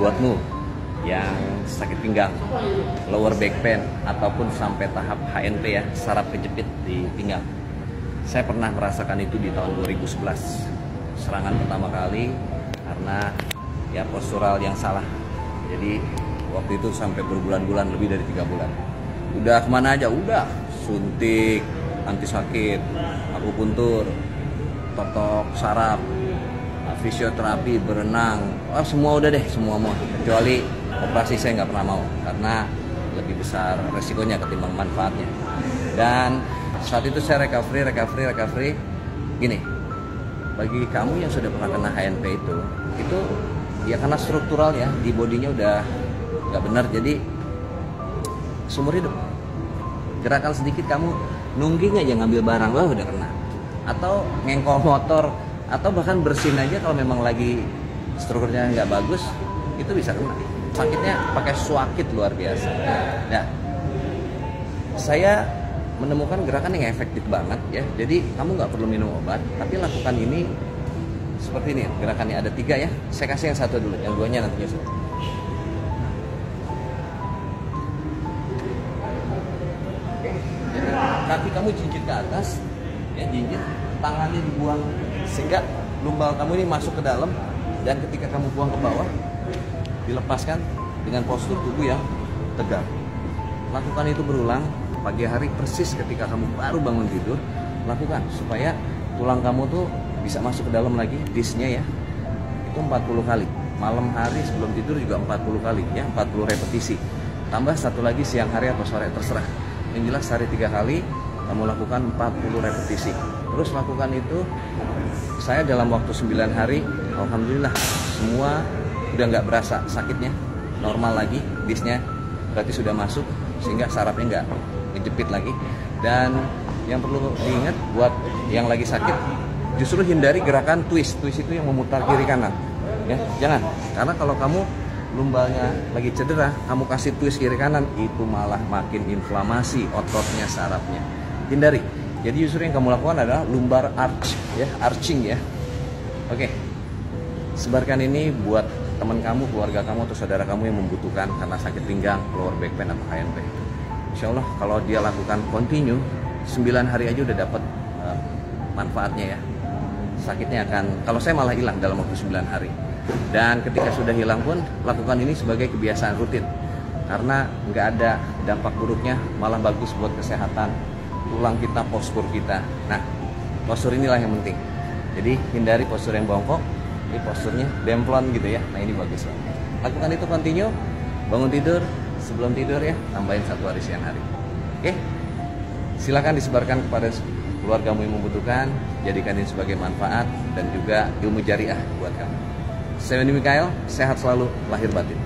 buatmu yang sakit pinggang, lower back pain, ataupun sampai tahap HNP ya, saraf kejepit di pinggang. Saya pernah merasakan itu di tahun 2011, serangan pertama kali karena ya postural yang salah. Jadi waktu itu sampai berbulan-bulan, lebih dari 3 bulan. Udah kemana aja, udah suntik, anti sakit, akupuntur, totok saraf, fisioterapi, berenang, semua udah deh, semua mau. Kecuali operasi saya nggak pernah mau karena lebih besar resikonya ketimbang manfaatnya. Dan saat itu saya recovery. Gini, bagi kamu yang sudah pernah kena HNP itu ya karena struktural ya di bodinya udah nggak benar, jadi seumur hidup gerakan sedikit kamu nungging aja ngambil barang, wah udah kena. Atau ngengkol motor, atau bahkan bersin aja kalau memang lagi strukturnya nggak bagus, itu bisa kena. Sakitnya pakai suakit luar biasa. Nah, saya menemukan gerakan yang efektif banget ya. Jadi kamu nggak perlu minum obat, tapi lakukan ini seperti ini. Gerakannya ada 3 ya. Saya kasih yang 1 dulu, yang 2-nya nanti nyusul. Jadi kaki kamu jinjit ke atas, ya jinjit, tangannya dibuang sehingga lumbal kamu ini masuk ke dalam, dan ketika kamu buang ke bawah dilepaskan dengan postur tubuh yang tegak. Lakukan itu berulang pagi hari, persis ketika kamu baru bangun tidur. Lakukan supaya tulang kamu tuh bisa masuk ke dalam lagi, disknya ya. Itu 40 kali. Malam hari sebelum tidur juga 40 kali ya, 40 repetisi. Tambah 1 lagi siang hari atau sore, terserah. Yang jelas hari 3 kali kamu lakukan 40 repetisi. Terus lakukan itu, saya dalam waktu 9 hari, alhamdulillah semua udah nggak berasa sakitnya, normal lagi, disknya berarti sudah masuk sehingga sarafnya nggak ngejepit lagi. Dan yang perlu diingat buat yang lagi sakit, justru hindari gerakan twist itu yang memutar kiri kanan ya, jangan. Karena kalau kamu lumbalnya lagi cedera, kamu kasih twist kiri kanan, itu malah makin inflamasi ototnya, sarafnya. Hindari. Jadi justru yang kamu lakukan adalah lumbar arch ya, arching ya. Oke. Sebarkan ini buat teman kamu, keluarga kamu, atau saudara kamu yang membutuhkan karena sakit pinggang, lower back pain atau HNP. Insya Allah kalau dia lakukan continue, 9 hari aja udah dapat manfaatnya ya. Sakitnya akan, kalau saya malah hilang dalam waktu 9 hari. Dan ketika sudah hilang pun, lakukan ini sebagai kebiasaan rutin. Karena nggak ada dampak buruknya, malah bagus buat kesehatan tulang kita, postur kita. Nah, postur inilah yang penting. Jadi hindari postur yang bongkok. Ini posturnya demplon gitu ya. Nah, ini bagus banget. Lakukan itu continue. Bangun tidur, sebelum tidur ya, tambahin 1 hari siang hari. Oke? Silakan disebarkan kepada keluargamu yang membutuhkan. Jadikan ini sebagai manfaat dan juga ilmu jariah buat kamu. Saya Wendy Mikael, sehat selalu, lahir batin.